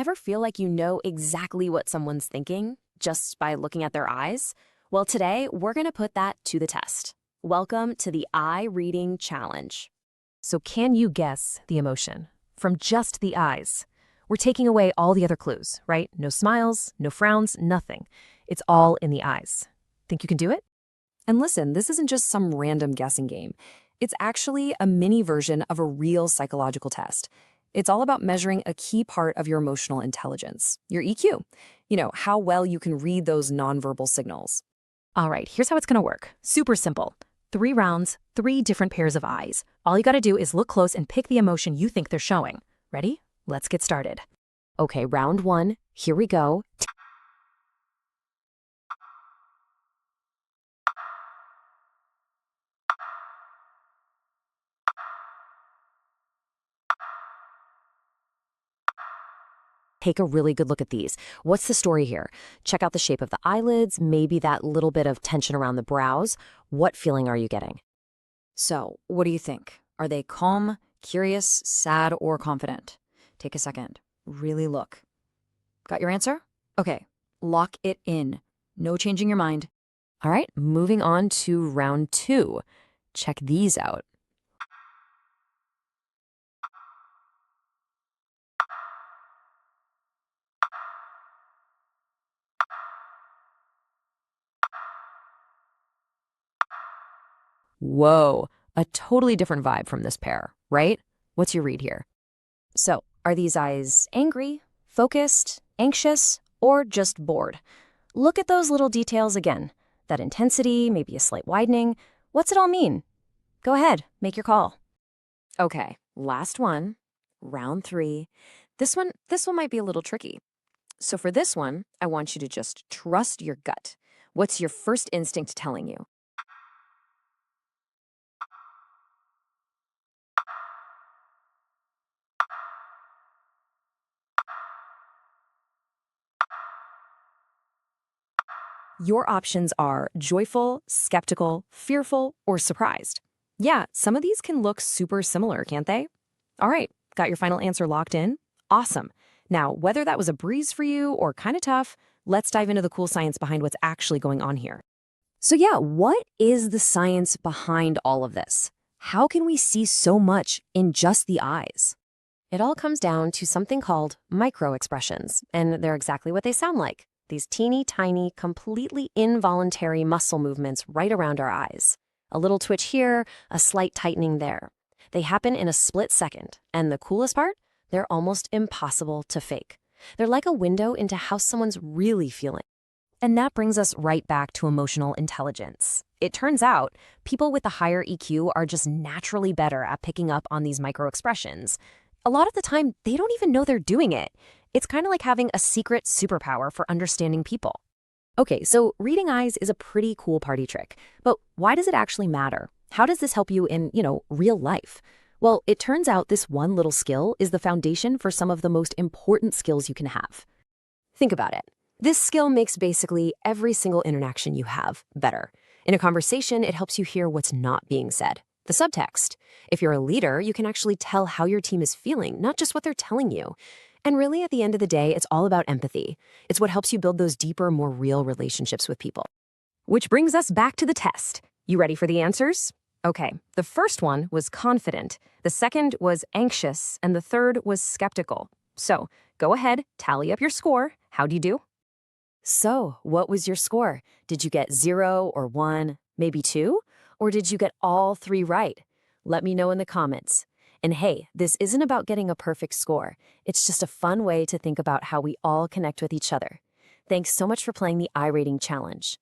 Ever feel like you know exactly what someone's thinking just by looking at their eyes? Well, today we're going to put that to the test. Welcome to the Eye Reading Challenge. So can you guess the emotion from just the eyes? We're taking away all the other clues, right? No smiles, no frowns, nothing. It's all in the eyes. Think you can do it? And listen, this isn't just some random guessing game. It's actually a mini version of a real psychological test. It's all about measuring a key part of your emotional intelligence, your EQ. How well you can read those nonverbal signals. All right, here's how it's going to work. Super simple. 3 rounds, 3 different pairs of eyes. All you got to do is look close and pick the emotion you think they're showing. Ready? Let's get started. Okay, round 1. Here we go. Take a really good look at these. What's the story here? Check out the shape of the eyelids, maybe that little bit of tension around the brows. What feeling are you getting? So, what do you think? Are they calm, curious, sad, or confident? Take a second. Really look. Got your answer? Okay, lock it in. No changing your mind. All right, moving on to round 2. Check these out. Whoa, a totally different vibe from this pair, right? What's your read here? So, are these eyes angry, focused, anxious, or just bored? Look at those little details again. That intensity, maybe a slight widening. What's it all mean? Go ahead, make your call. Okay, last one, round 3. This one might be a little tricky. So for this one, I want you to just trust your gut. What's your first instinct telling you? Your options are joyful, skeptical, fearful, or surprised. Yeah, some of these can look super similar, can't they? All right, got your final answer locked in? Awesome. Now, whether that was a breeze for you or kind of tough, let's dive into the cool science behind what's actually going on here. So yeah, what is the science behind all of this? How can we see so much in just the eyes? It all comes down to something called microexpressions, and they're exactly what they sound like. These teeny tiny, completely involuntary muscle movements right around our eyes. A little twitch here, a slight tightening there. They happen in a split second, and the coolest part? They're almost impossible to fake. They're like a window into how someone's really feeling. And that brings us right back to emotional intelligence. It turns out people with a higher EQ are just naturally better at picking up on these microexpressions. A lot of the time, they don't even know they're doing it. It's kind of like having a secret superpower for understanding people. Okay, so reading eyes is a pretty cool party trick, but why does it actually matter? How does this help you in, real life? Well, it turns out this one little skill is the foundation for some of the most important skills you can have. Think about it. This skill makes basically every single interaction you have better. In a conversation, it helps you hear what's not being said, the subtext. If you're a leader, you can actually tell how your team is feeling, not just what they're telling you. And really, at the end of the day, it's all about empathy. It's what helps you build those deeper, more real relationships with people. Which brings us back to the test. You ready for the answers? Okay, the first one was confident, the second was anxious, and the third was skeptical. So, go ahead, tally up your score. How'd you do? So, what was your score? Did you get 0 or 1, maybe 2? Or did you get all 3 right? Let me know in the comments. And hey, this isn't about getting a perfect score. It's just a fun way to think about how we all connect with each other. Thanks so much for playing the Eye Rating Challenge.